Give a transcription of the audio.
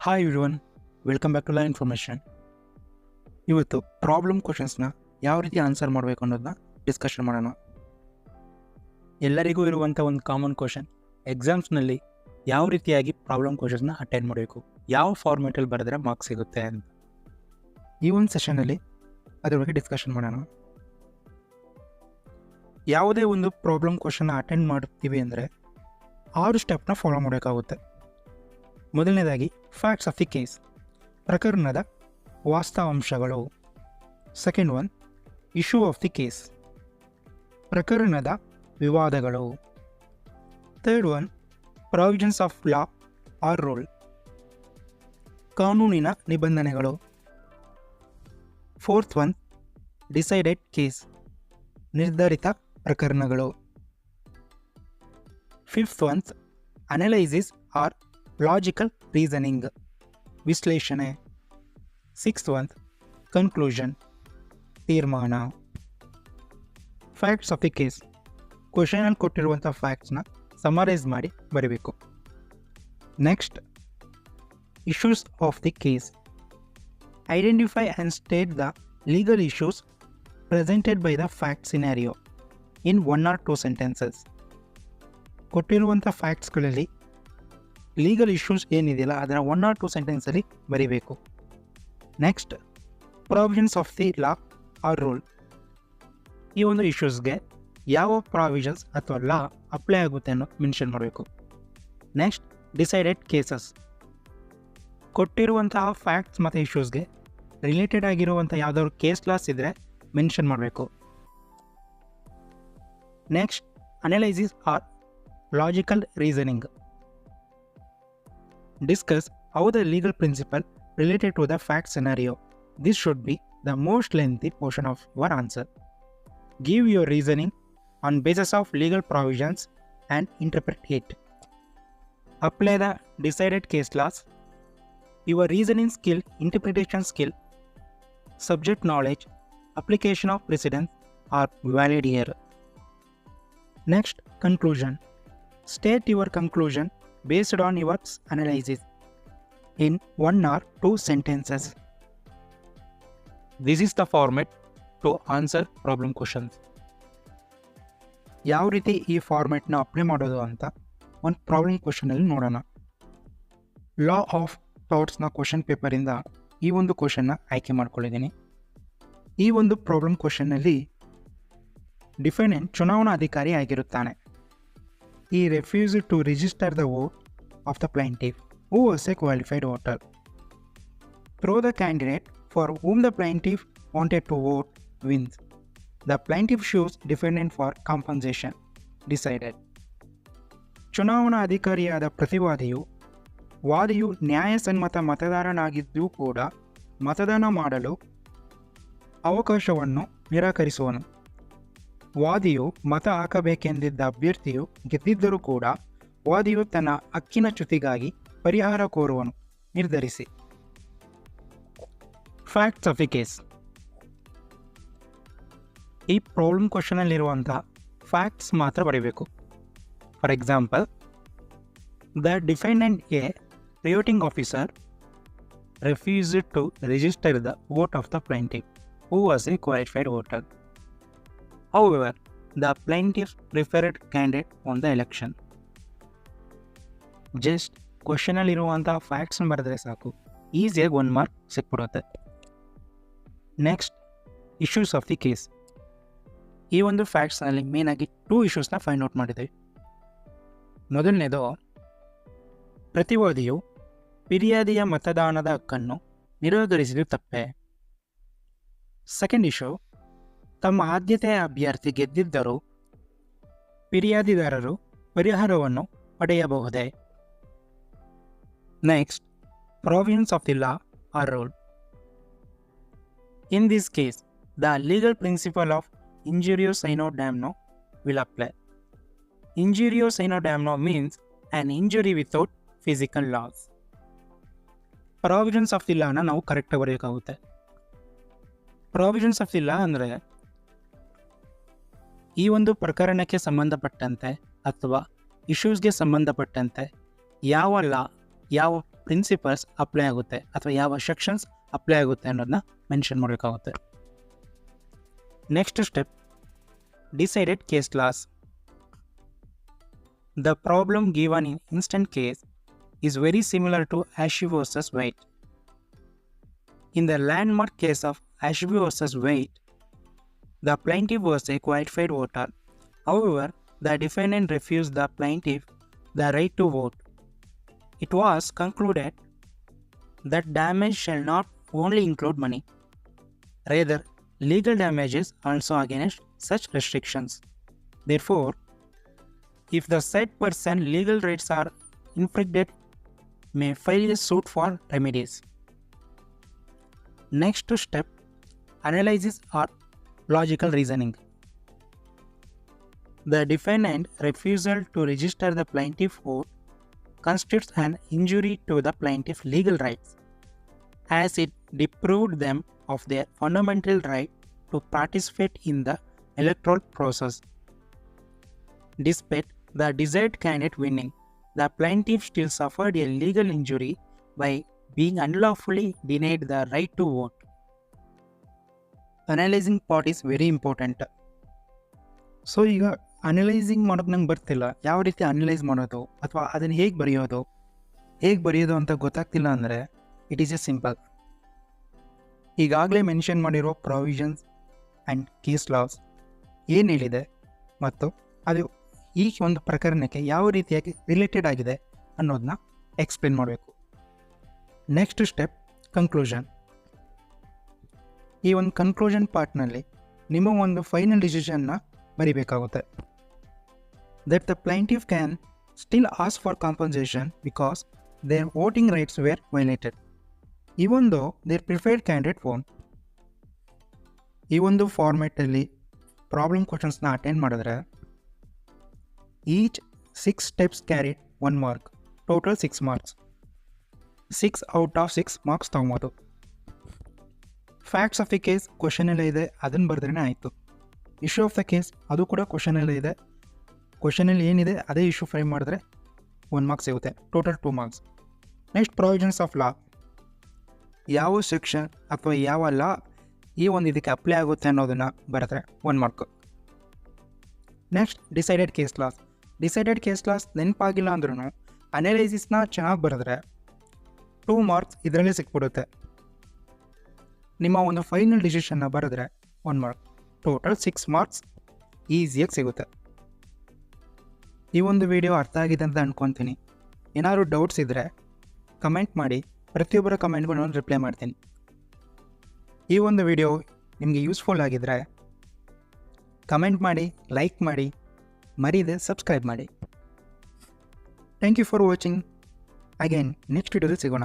Hi everyone, welcome back to law information. ಇವತ್ತು problem ಕ್ವಶನ್ಸ್ನ ಯಾವ ರೀತಿ ಆನ್ಸರ್ ಮಾಡಬೇಕು ಅನ್ನೋದನ್ನ ಡಿಸ್ಕಷನ್ ಮಾಡೋಣ. ಎಲ್ಲರಿಗೂ ಇರುವಂಥ ಒಂದು ಕಾಮನ್ ಕ್ವಶನ್, ಎಕ್ಸಾಮ್ಸ್ನಲ್ಲಿ ಯಾವ ರೀತಿಯಾಗಿ ಪ್ರಾಬ್ಲಮ್ ಕ್ವಶನ್ಸ್ನ ಅಟೆಂಡ್ ಮಾಡಬೇಕು, ಯಾವ ಫಾರ್ಮೇಟಲ್ಲಿ ಬರೆದ್ರೆ ಮಾರ್ಕ್ಸ್ ಸಿಗುತ್ತೆ ಅಂತ ಈ ಒಂದು ಸೆಷನಲ್ಲಿ ಅದ್ರ ಬಗ್ಗೆ ಡಿಸ್ಕಷನ್ ಮಾಡೋಣ. ಯಾವುದೇ ಒಂದು ಪ್ರಾಬ್ಲಮ್ ಕ್ವಶನ್ನ ಅಟೆಂಡ್ ಮಾಡ್ತೀವಿ ಅಂದರೆ 6 ಸ್ಟೆಪ್ನ ಫಾಲೋ ಮಾಡಬೇಕಾಗುತ್ತೆ. ಮೊದಲನೇದಾಗಿ ಫ್ಯಾಕ್ಟ್ಸ್ ಆಫ್ ದಿ ಕೇಸ್, ಪ್ರಕರಣದ ವಾಸ್ತವಾಂಶಗಳು. Second one, issue of the case, ಪ್ರಕರಣದ ವಿವಾದಗಳು. Third one, provisions of law or rule, ಕಾನೂನಿನ ನಿಬಂಧನೆಗಳು. ಫೋರ್ತ್ ಒನ್, ಡಿಸೈಡೆಡ್ ಕೇಸ್, ನಿರ್ಧರಿತ ಪ್ರಕರಣಗಳು. Fifth one, analysis or logical reasoning, ವಿಶ್ಲೇಷಣೆ. ಸಿಕ್ಸ್ತ್ ಒನ್, ಕನ್ಕ್ಲೂಷನ್, ತೀರ್ಮಾನ. ಫ್ಯಾಕ್ಟ್ಸ್ ಆಫ್ ದಿ ಕೇಸ್, ಕ್ವಶನಲ್ಲಿ ಕೊಟ್ಟಿರುವಂಥ ಫ್ಯಾಕ್ಟ್ಸ್ನ ಸಮರೈಸ್ ಮಾಡಿ ಬರೀಬೇಕು. Next, issues of the case, identify and state the legal issues presented by the fact scenario in 1 or 2 sentences. ಕೊಟ್ಟಿರುವಂಥ ಫ್ಯಾಕ್ಟ್ಸ್ಗಳಲ್ಲಿ legal issues ಏನಿದೆಯಲ್ಲ ಅದನ್ನು 1 or 2 ಸೆಂಟೆನ್ಸಲ್ಲಿ ಬರೀಬೇಕು. Next, provisions of the law or rule, ಈ ಒಂದು ಇಶ್ಯೂಸ್ಗೆ ಯಾವ ಪ್ರಾವಿಷನ್ಸ್ ಅಥವಾ ಲಾ ಅಪ್ಲೈ ಆಗುತ್ತೆ ಅನ್ನೋ ಮೆನ್ಷನ್ ಮಾಡಬೇಕು. ನೆಕ್ಸ್ಟ್, ಡಿಸೈಡೆಡ್ ಕೇಸಸ್, ಕೊಟ್ಟಿರುವಂತಹ ಫ್ಯಾಕ್ಟ್ಸ್ ಮತ್ತು ಇಶ್ಯೂಸ್ಗೆ ರಿಲೇಟೆಡ್ ಆಗಿರುವಂಥ ಯಾವುದಾದ್ರು ಕೇಸ್ ಲಾಸ್ ಇದ್ದರೆ ಮೆನ್ಷನ್ ಮಾಡಬೇಕು. Next, analysis or logical reasoning, discuss how the legal principle related to the fact scenario. This should be the most lengthy portion of your answer. Give your reasoning on basis of legal provisions and interpret it. Apply the decided case laws. Your reasoning skill, interpretation skill, subject knowledge, application of precedents are valid here. Next, conclusion. State your conclusion based on your analysis in 1 or 2 sentences. This is the format to answer problem questions. ಯಾವ ರೀತಿ ಈ ಫಾರ್ಮೆಟ್ನ apply ಮಾಡೋದು ಅಂತ ಒಂದು problem ಕ್ವಶನಲ್ಲಿ ನೋಡೋಣ. Law of ಥಾಟ್ಸ್ನ question ಪೇಪರಿಂದ ಈ ಒಂದು ಕ್ವಶನ್ನ ಆಯ್ಕೆ ಮಾಡ್ಕೊಂಡಿದ್ದೀನಿ. ಈ ಒಂದು ಪ್ರಾಬ್ಲಮ್ ಕ್ವಶನ್ನಲ್ಲಿ ಡಿಫೆಂಡೆಂಟ್ ಚುನಾವಣಾ ಅಧಿಕಾರಿ ಆಗಿರುತ್ತಾನೆ. He refused to register the vote of the plaintiff, who was a qualified voter. Through the candidate for whom the plaintiff wanted to vote wins, the plaintiff sues defendant for compensation. Decided. ಚುನಾವಣಾ ಅಧಿಕಾರಿಯಾದ ಪ್ರತಿವಾದಿಯು ವಾದಿಯು ನ್ಯಾಯಸಮ್ಮತ ಮತದಾರನಾಗಿದ್ದೂ ಕೂಡ ಮತದಾನ ಮಾಡಲು ಅವಕಾಶವನ್ನು ನಿರಾಕರಿಸುವನು. ವಾದಿಯು ಮತ ಹಾಕಬೇಕೆಂದಿದ್ದ ಅಭ್ಯರ್ಥಿಯು ಗೆದ್ದಿದ್ದರೂ ಕೂಡ ವಾದಿಯು ತನ್ನ ಹಕ್ಕಿನ ಚ್ಯುತಿಗಾಗಿ ಪರಿಹಾರ ಕೋರುವನು. ನಿರ್ಧರಿಸಿ. ಫ್ಯಾಕ್ಟ್ಸ್ ಆಫ್ ದಿ ಕೇಸ್, ಈ ಪ್ರಾಬ್ಲಮ್ ಕ್ವಶನಲ್ಲಿರುವಂಥ ಫ್ಯಾಕ್ಟ್ಸ್ ಮಾತ್ರ ಬರೀಬೇಕು. For example, the defendant a returning officer refused to register the vote of the plaintiff who was a qualified voter. However, the plaintiff preferred candidate on the election. Just ಕ್ವಶನಲ್ಲಿರುವಂಥ ಫ್ಯಾಕ್ಟ್ಸ್ನ ಬರೆದ್ರೆ ಸಾಕು, ಈಸಿಯಾಗಿ 1 mark ಸಿಕ್ಬಿಡುತ್ತೆ. Next, issues of the case, ಈ ಒಂದು ಫ್ಯಾಕ್ಟ್ಸ್ನಲ್ಲಿ ಮೇನಾಗಿ 2 ಇಶ್ಯೂಸ್ನ find out ಮಾಡಿದ್ದೀವಿ. ಮೊದಲನೇದು, ಪ್ರತಿವಾದಿಯು ಫಿರ್ಯಾದಿಯ ಮತದಾನದ ಹಕ್ಕನ್ನು ನಿರಾಕರಿಸಿದ್ದು ತಪ್ಪೆ. ಸೆಕೆಂಡ್ ಇಶ್ಯೂ, ತಮ್ಮ ಆದ್ಯತೆಯ ಅಭ್ಯರ್ಥಿ ಗೆದ್ದಿದ್ದರೂ ಫಿರ್ಯಾದಿದಾರರು ಪರಿಹಾರವನ್ನು ಪಡೆಯಬಹುದೇ. Next, provisions of the law or rule. In this case, the legal principle of injuria sine damno will apply. Injuria sine damno means an injury without physical loss. Provisions of the ಲಾನ ನಾವು ಕರೆಕ್ಟಾಗಿ ಬರೆಯೋಕ್ಕಾಗುತ್ತೆ. Provisions of the law ಅಂದರೆ ಈ ಒಂದು ಪ್ರಕರಣಕ್ಕೆ ಸಂಬಂಧಪಟ್ಟಂತೆ ಅಥವಾ ಇಶ್ಯೂಸ್ಗೆ ಸಂಬಂಧಪಟ್ಟಂತೆ ಯಾವ ಲಾ, ಯಾವ ಪ್ರಿನ್ಸಿಪಲ್ಸ್ ಅಪ್ಲೈ ಆಗುತ್ತೆ ಅಥವಾ ಯಾವ ಸೆಕ್ಷನ್ಸ್ ಅಪ್ಲೈ ಆಗುತ್ತೆ ಅನ್ನೋದನ್ನ ಮೆನ್ಷನ್ ಮಾಡಬೇಕಾಗುತ್ತೆ. Next step, decided case loss. The problem given in instant case is very similar to Ashby versus White. In the landmark case of Ashby versus White, the plaintiff was a qualified voter. However, the defendant refused the plaintiff the right to vote. It was concluded that damage shall not only include money, rather, legal damages also against such restrictions. Therefore, if the said person legal rights are infringed, may file a suit for remedies. Next step, analysis or logical reasoning. The defendant refusal to register the plaintiff vote constitutes an injury to the plaintiff's legal rights, as it deprived them of their fundamental right to participate in the electoral process. Despite the desired candidate winning, the plaintiff still suffered a legal injury by being unlawfully denied the right to vote. Analyzing part is very important. So ಈಗ analysing ಮಾಡೋದು ನಂಗೆ ಬರ್ತಿಲ್ಲ, ಯಾವ ರೀತಿ analyse ಮಾಡೋದು ಅಥವಾ ಅದನ್ನು ಹೇಗೆ ಬರೆಯೋದು ಅಂತ ಗೊತ್ತಾಗ್ತಿಲ್ಲ ಅಂದರೆ ಇಟ್ ಈಸ್ ಎ ಸಿಂಪಲ್. ಈಗಾಗಲೇ ಮೆನ್ಷನ್ ಮಾಡಿರೋ ಪ್ರೊವಿಷನ್ಸ್ ಆ್ಯಂಡ್ ಕೇಸ್ ಲಾಸ್ ಏನು ಹೇಳಿದೆ ಮತ್ತು ಅದು ಈ ಒಂದು ಪ್ರಕರಣಕ್ಕೆ ಯಾವ ರೀತಿಯಾಗಿ ರಿಲೇಟೆಡ್ ಆಗಿದೆ ಅನ್ನೋದನ್ನ ಎಕ್ಸ್ಪ್ಲೇನ್ ಮಾಡಬೇಕು. Next step, conclusion. ಈ ಒಂದು ಕನ್ಕ್ಲೂಷನ್ ಪಾರ್ಟ್ನಲ್ಲಿ ನಿಮ್ಮ ಒಂದು ಫೈನಲ್ ಡಿಸಿಷನ್ನ ಬರಿಬೇಕಾಗುತ್ತೆ. That the plaintiff can still ask for compensation because their voting rights were violated even though their preferred candidate won. ಈ ಒಂದು ಫಾರ್ಮ್ಯಾಟಲ್ಲಿ ಪ್ರಾಬ್ಲಮ್ ಕ್ವಶನ್ಸ್ನ ಅಟೆಂಡ್ ಮಾಡಿದ್ರೆ each 6 steps carried 1 mark, total 6 marks. 6 out of 6 marks ತಗೊಂಬೋದು. Facts of the case ಕ್ವಶನೆಲ್ಲ ಇದೆ, ಅದನ್ನು ಬರೆದ್ರೇ ಆಯಿತು. ಇಶ್ಯೂ ಆಫ್ ದ ಕೇಸ್ ಅದು ಕೂಡ ಕ್ವಶನೆಲ್ಲ ಇದೆ, ಕ್ವಶನಲ್ಲಿ ಏನಿದೆ ಅದೇ ಇಶ್ಯೂ ಫ್ರೇಮ್ ಮಾಡಿದ್ರೆ 1 mark ಸಿಗುತ್ತೆ, total 2 marks. Next provisions of law, ಯಾವ ಸೆಕ್ಷನ್ ಅಥವಾ ಯಾವ ಲಾ ಈ ಒಂದು ಇದಕ್ಕೆ ಅಪ್ಲೈ ಆಗುತ್ತೆ ಅನ್ನೋದನ್ನು ಬರೆದ್ರೆ 1 mark. Next decided case laws. Decided case laws ನೆನಪಾಗಿಲ್ಲ ಅಂದ್ರೂ ಅನಾಲೈಸಿಸ್ನ ಚೆನ್ನಾಗಿ ಬರೆದ್ರೆ 2 marks ಇದರಲ್ಲೇ ಸಿಕ್ಬಿಡುತ್ತೆ. ನಿಮ್ಮ ಒಂದು ಫೈನಲ್ ಡಿಸಿಷನ್ನ ಬರೆದ್ರೆ 1 mark, ಟೋಟಲ್ 6 marks ಈಸಿಯಾಗಿ ಸಿಗುತ್ತೆ. ಈ ಒಂದು ವಿಡಿಯೋ ಅರ್ಥ ಆಗಿದೆ ಅಂತ ಅಂದ್ಕೊತೀನಿ. ಏನಾದರೂ ಡೌಟ್ಸ್ ಇದ್ದರೆ ಕಮೆಂಟ್ ಮಾಡಿ, ಪ್ರತಿಯೊಬ್ಬರ ಕಮೆಂಟ್ಗೂ ನಾನು ರಿಪ್ಲೈ ಮಾಡ್ತೀನಿ. ಈ ಒಂದು ವಿಡಿಯೋ ನಿಮಗೆ ಯೂಸ್ಫುಲ್ ಆಗಿದ್ದರೆ ಕಮೆಂಟ್ ಮಾಡಿ, ಲೈಕ್ ಮಾಡಿ, ಮರೀದೆ ಸಬ್ಸ್ಕ್ರೈಬ್ ಮಾಡಿ. Thank you for watching. Again next ವಿಡಿಯೋದಲ್ಲಿ ಸಿಗೋಣ.